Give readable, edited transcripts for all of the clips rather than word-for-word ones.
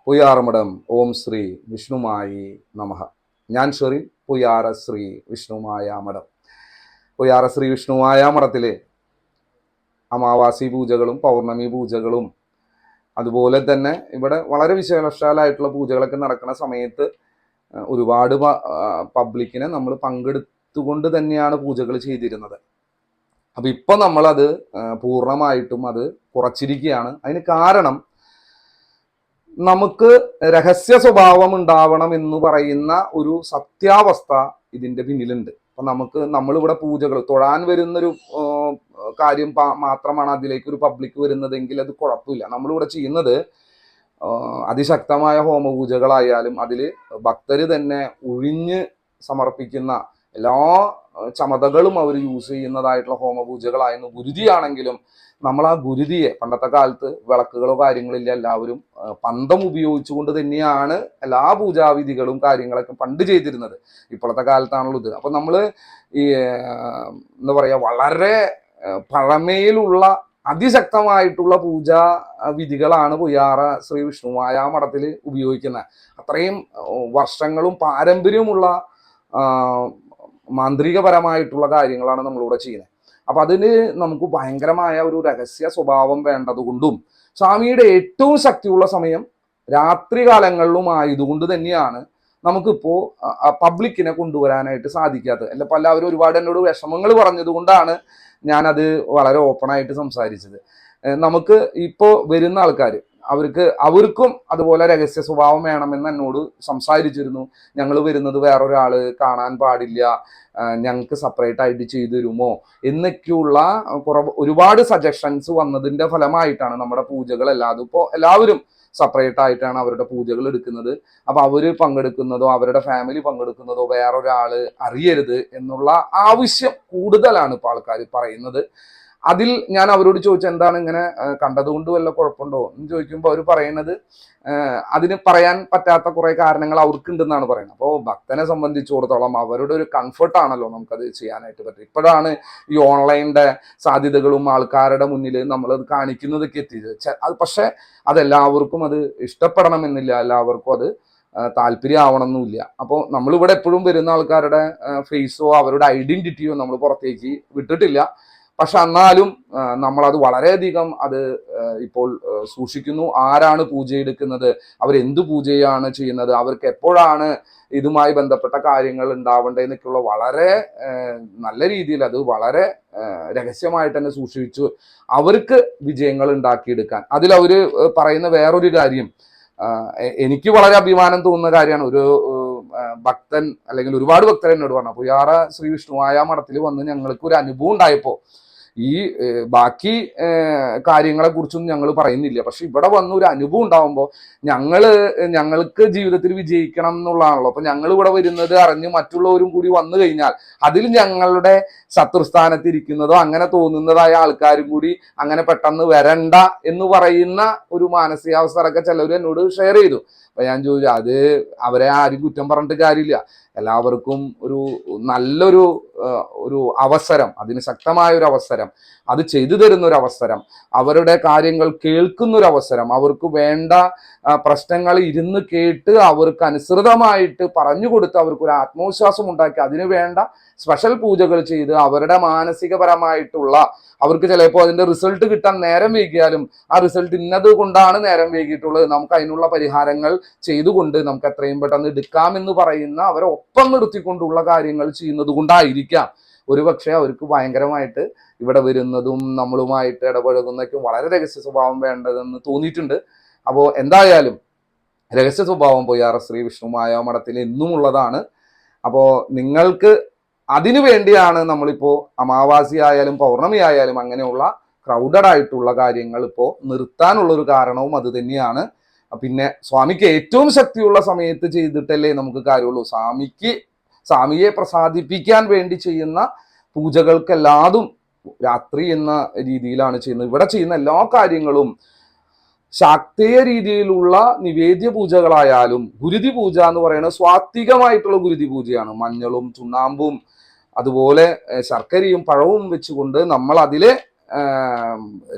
പുയ്യാറമഠം ഓം ശ്രീ വിഷ്ണുമായി നമഃ. ഞാൻ ഷെറിൻ, പുയ്യാറ ശ്രീ വിഷ്ണുമായ മഠം. പുയ്യാറ ശ്രീ വിഷ്ണുമായ മഠത്തിലെ അമാവാസി പൂജകളും പൗർണമി പൂജകളും അതുപോലെ തന്നെ ഇവിടെ വളരെ വിശേഷാലായിട്ടുള്ള പൂജകളൊക്കെ നടക്കുന്ന സമയത്ത് ഒരുപാട് പബ്ലിക്കിനെ നമ്മൾ പങ്കെടുത്തുകൊണ്ട് തന്നെയാണ് പൂജകൾ ചെയ്തിരുന്നത്. അപ്പം ഇപ്പം നമ്മളത് പൂർണ്ണമായിട്ടും അത് കുറച്ചിരിക്കുകയാണ്. അതിന് കാരണം നമുക്ക് രഹസ്യ സ്വഭാവം ഉണ്ടാവണം എന്ന് പറയുന്ന ഒരു സത്യാവസ്ഥ ഇതിന്റെ പിന്നിലുണ്ട്. അപ്പൊ നമ്മളിവിടെ പൂജകൾ തൊഴാൻ വരുന്നൊരു കാര്യം മാത്രമാണ് അതിലേക്ക് ഒരു പബ്ലിക് വരുന്നതെങ്കിൽ അത് കുഴപ്പമില്ല. നമ്മളിവിടെ ചെയ്യുന്നത് അതിശക്തമായ ഹോമപൂജകളായാലും അതിൽ ഭക്തര് തന്നെ ഒഴിഞ്ഞ് സമർപ്പിക്കുന്ന എല്ലാ ചമതകളും അവർ യൂസ് ചെയ്യുന്നതായിട്ടുള്ള ഹോമപൂജകളായിരുന്നു. ഗുരുതിയാണെങ്കിലും നമ്മൾ ആ ഗുരുതിയെ പണ്ടത്തെ കാലത്ത് വിളക്കുകളോ കാര്യങ്ങളില്ല, എല്ലാവരും പന്തം ഉപയോഗിച്ചുകൊണ്ട് തന്നെയാണ് എല്ലാ പൂജാവിധികളും കാര്യങ്ങളൊക്കെ പണ്ട് ചെയ്തിരുന്നത്. ഇപ്പോഴത്തെ കാലത്താണല്ലോ ഇത്. അപ്പൊ നമ്മൾ ഈ എന്താ പറയാ വളരെ പഴമയിലുള്ള അതിശക്തമായിട്ടുള്ള പൂജാ വിധികളാണ് പുയ്യാറ ശ്രീ വിഷ്ണുമായ മഠത്തിൽ ഉപയോഗിക്കുന്നത്. അത്രയും വർഷങ്ങളും പാരമ്പര്യമുള്ള മാന്ത്രികപരമായിട്ടുള്ള കാര്യങ്ങളാണ് നമ്മളിവിടെ ചെയ്യുന്നത്. അപ്പൊ അതിന് നമുക്ക് ഭയങ്കരമായ ഒരു രഹസ്യ സ്വഭാവം വേണ്ടതുകൊണ്ടും സ്വാമിയുടെ ഏറ്റവും ശക്തിയുള്ള സമയം രാത്രി കാലങ്ങളിലും ആയതുകൊണ്ട് തന്നെയാണ് നമുക്കിപ്പോ പബ്ലിക്കിനെ കൊണ്ടുവരാനായിട്ട് സാധിക്കാത്തത്. അല്ല, എല്ലാവരും ഒരുപാട് എന്നോട് വിഷമങ്ങൾ പറഞ്ഞത് കൊണ്ടാണ് ഞാനത് വളരെ ഓപ്പണായിട്ട് സംസാരിച്ചത്. നമുക്ക് ഇപ്പോൾ വരുന്ന ആൾക്കാർ അവർക്കും അതുപോലെ രഹസ്യ സ്വഭാവം വേണമെന്ന് എന്നോട് സംസാരിച്ചിരുന്നു. ഞങ്ങൾ വരുന്നത് വേറൊരാള് കാണാൻ പാടില്ല, ഞങ്ങൾക്ക് സെപ്പറേറ്റ് ആയിട്ട് ചെയ്തു തരുമോ എന്നൊക്കെയുള്ള ഒരുപാട് സജഷൻസ് വന്നതിന്റെ ഫലമായിട്ടാണ് നമ്മുടെ പൂജകളെല്ലാം ഇപ്പോൾ എല്ലാവരും സെപ്പറേറ്റ് ആയിട്ടാണ് അവരുടെ പൂജകൾ എടുക്കുന്നത്. അപ്പൊ അവര് പങ്കെടുക്കുന്നതോ അവരുടെ ഫാമിലി പങ്കെടുക്കുന്നതോ വേറൊരാള് അറിയരുത് എന്നുള്ള ആവശ്യം കൂടുതലാണ് ഇപ്പോൾ ആൾക്കാർ പറയുന്നത്. അതിൽ ഞാൻ അവരോട് ചോദിച്ചു, എന്താണ് ഇങ്ങനെ കണ്ടതുകൊണ്ട് വല്ല കുഴപ്പമുണ്ടോ എന്ന് ചോദിക്കുമ്പോൾ അവർ പറയുന്നത് അതിന് പറയാൻ പറ്റാത്ത കുറെ കാരണങ്ങൾ അവർക്കുണ്ടെന്നാണ് പറയുന്നത്. അപ്പോൾ ഭക്തനെ സംബന്ധിച്ചിടത്തോളം അവരുടെ ഒരു കംഫർട്ടാണല്ലോ നമുക്കത് ചെയ്യാനായിട്ട് പറ്റും. ഇപ്പോഴാണ് ഈ ഓൺലൈനിന്റെ സാധ്യതകളും ആൾക്കാരുടെ മുന്നിൽ നമ്മളത് കാണിക്കുന്നതൊക്കെ എത്തിയത്. പക്ഷെ അതെല്ലാവർക്കും അത് ഇഷ്ടപ്പെടണമെന്നില്ല, എല്ലാവർക്കും അത് താല്പര്യമാവണമെന്നില്ല. അപ്പോൾ നമ്മളിവിടെ എപ്പോഴും വരുന്ന ആൾക്കാരുടെ ഫേസോ അവരുടെ ഐഡന്റിറ്റിയോ നമ്മൾ പുറത്തേക്ക് വിട്ടിട്ടില്ല. പക്ഷെ എന്നാലും നമ്മളത് വളരെയധികം അത് ഇപ്പോൾ സൂക്ഷിക്കുന്നു. ആരാണ് പൂജയെടുക്കുന്നത്, അവരെന്ത് പൂജയാണ് ചെയ്യുന്നത്, അവർക്ക് എപ്പോഴാണ് ഇതുമായി ബന്ധപ്പെട്ട കാര്യങ്ങൾ ഉണ്ടാവേണ്ടതെന്നൊക്കെയുള്ള വളരെ നല്ല രീതിയിൽ അത് വളരെ രഹസ്യമായിട്ട് തന്നെ സൂക്ഷിച്ചു അവർക്ക് വിജയങ്ങൾ ഉണ്ടാക്കിയെടുക്കാൻ. അതിലവര് പറയുന്ന വേറൊരു കാര്യം എനിക്ക് വളരെ അഭിമാനം തോന്നുന്ന കാര്യമാണ്. ഒരു ഭക്തൻ അല്ലെങ്കിൽ ഒരുപാട് ഭക്തർ എന്നോട് പറഞ്ഞു, പുയ്യാറ ശ്രീ വിഷ്ണുമായ മഠത്തിൽ വന്ന് ഞങ്ങൾക്ക് ഒരു അനുഭവം ഉണ്ടായപ്പോ ഈ ബാക്കി കാര്യങ്ങളെ കുറിച്ചൊന്നും ഞങ്ങൾ പറയുന്നില്ല, പക്ഷെ ഇവിടെ വന്ന് ഒരു അനുഭവം ഉണ്ടാവുമ്പോൾ ഞങ്ങൾക്ക് ജീവിതത്തിൽ വിജയിക്കണം എന്നുള്ളതാണല്ലോ. അപ്പൊ ഞങ്ങൾ ഇവിടെ വരുന്നത് അറിഞ്ഞ് മറ്റുള്ളവരും കൂടി വന്നു കഴിഞ്ഞാൽ അതിൽ ഞങ്ങളുടെ ശത്രുസ്ഥാനത്തിരിക്കുന്നതോ അങ്ങനെ തോന്നുന്നതായ ആൾക്കാരും കൂടി അങ്ങനെ പെട്ടെന്ന് വരണ്ട എന്ന് പറയുന്ന ഒരു മാനസികാവസ്ഥയൊക്കെ ചിലവർ എന്നോട് ഷെയർ ചെയ്തു. അപ്പൊ ഞാൻ ചോദിച്ചു, അത് അവരെ ആരും കുറ്റം പറഞ്ഞിട്ട് കാര്യമില്ല. എല്ലാവർക്കും ഒരു നല്ലൊരു അവസരം, അതിന് ശക്തമായ ഒരു അവസരം, അത് ചെയ്തു തരുന്ന ഒരു അവസരം, അവരുടെ കാര്യങ്ങൾ കേൾക്കുന്ന ഒരു അവസരം, അവർക്ക് വേണ്ട പ്രശ്നങ്ങൾ ഇരുന്ന് കേട്ട് അവർക്ക് അനുസൃതമായിട്ട് പറഞ്ഞു കൊടുത്ത് അവർക്കൊരു ആത്മവിശ്വാസം ഉണ്ടാക്കി അതിനു വേണ്ട സ്പെഷ്യൽ പൂജകൾ ചെയ്ത് അവരുടെ മാനസികപരമായിട്ടുള്ള അവർക്ക് ചിലപ്പോൾ അതിന്റെ റിസൾട്ട് കിട്ടാൻ നേരം വൈകിയാലും ആ റിസൾട്ട് ഇന്നത് കൊണ്ടാണ് നേരം വൈകിയിട്ടുള്ളത്, നമുക്ക് അതിനുള്ള പരിഹാരങ്ങൾ ചെയ്തുകൊണ്ട് നമുക്ക് എത്രയും പെട്ടെന്ന് എടുക്കാമെന്ന് പറയുന്ന അവരെ ഒപ്പം നിർത്തിക്കൊണ്ടുള്ള കാര്യങ്ങൾ ചെയ്യുന്നത് കൊണ്ടായിരിക്കാം ഒരുപക്ഷെ അവർക്ക് ഭയങ്കരമായിട്ട് ഇവിടെ വരുന്നതും നമ്മളുമായിട്ട് ഇടപഴകുന്നതൊക്കെ വളരെ രഹസ്യ സ്വഭാവം വേണ്ടതെന്ന് തോന്നിയിട്ടുണ്ട്. അപ്പോൾ എന്തായാലും രഹസ്യ സ്വഭാവം പുയ്യാറ ശ്രീ വിഷ്ണുമായ മഠത്തിൽ എന്നും ഉള്ളതാണ്. അപ്പോൾ നിങ്ങൾക്ക് അതിനു വേണ്ടിയാണ് നമ്മളിപ്പോൾ അമാവാസി ആയാലും പൗർണമി ആയാലും അങ്ങനെയുള്ള ക്രൗഡഡ് ആയിട്ടുള്ള കാര്യങ്ങൾ ഇപ്പോൾ നിർത്താനുള്ളൊരു കാരണവും അത് തന്നെയാണ്. പിന്നെ സ്വാമിക്ക് ഏറ്റവും ശക്തിയുള്ള സമയത്ത് ചെയ്തിട്ടല്ലേ നമുക്ക് കാര്യമുള്ളൂ. സ്വാമിയെ പ്രസാദിപ്പിക്കാൻ വേണ്ടി ചെയ്യുന്ന പൂജകൾക്കെല്ലാതും രാത്രി എന്ന രീതിയിലാണ് ചെയ്യുന്നത്. ഇവിടെ ചെയ്യുന്ന എല്ലാ കാര്യങ്ങളും ശാക്തേയ രീതിയിലുള്ള നിവേദ്യ പൂജകളായാലും ഗുരുതി പൂജ എന്ന് പറയുന്നത് സ്വാത്വികമായിട്ടുള്ള ഗുരുതി പൂജയാണ്. മഞ്ഞളും ചുണ്ണാമ്പും അതുപോലെ ശർക്കരയും പഴവും വെച്ചുകൊണ്ട് നമ്മൾ അതിലെ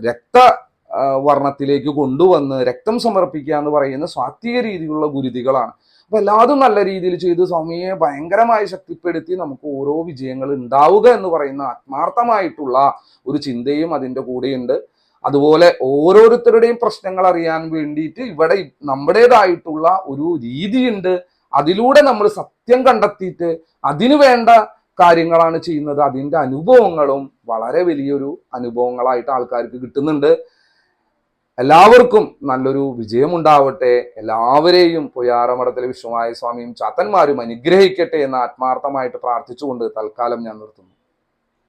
രക്ത വർണ്ണത്തിലേക്ക് കൊണ്ടുവന്ന് രക്തം സമർപ്പിക്കുക എന്ന് പറയുന്ന സ്വാത്വിക രീതിയിലുള്ള ഗുരുതികളാണ്. അപ്പൊ എല്ലാതും നല്ല രീതിയിൽ ചെയ്ത് സ്വാമിയെ ഭയങ്കരമായി ശക്തിപ്പെടുത്തി നമുക്ക് ഓരോ വിജയങ്ങൾ ഉണ്ടാവുക എന്ന് പറയുന്ന ആത്മാർത്ഥമായിട്ടുള്ള ഒരു ചിന്തയും അതിൻ്റെ കൂടെയുണ്ട്. അതുപോലെ ഓരോരുത്തരുടെയും പ്രശ്നങ്ങൾ അറിയാൻ വേണ്ടിയിട്ട് ഇവിടെ നമ്മുടേതായിട്ടുള്ള ഒരു രീതിയുണ്ട്. അതിലൂടെ നമ്മൾ സത്യം കണ്ടെത്തിയിട്ട് അതിനു വേണ്ട കാര്യങ്ങളാണ് ചെയ്യുന്നത്. അതിൻ്റെ അനുഭവങ്ങളും വളരെ വലിയൊരു അനുഭവങ്ങളായിട്ട് ആൾക്കാർക്ക് കിട്ടുന്നുണ്ട്. എല്ലാവർക്കും നല്ലൊരു വിജയമുണ്ടാവട്ടെ. എല്ലാവരെയും പൊയ്യാറമഠത്തിലെ വിശ്വമായ സ്വാമിയും ചാത്തന്മാരും അനുഗ്രഹിക്കട്ടെ എന്ന് ആത്മാർത്ഥമായിട്ട് പ്രാർത്ഥിച്ചുകൊണ്ട് തൽക്കാലം ഞാൻ നിർത്തുന്നു.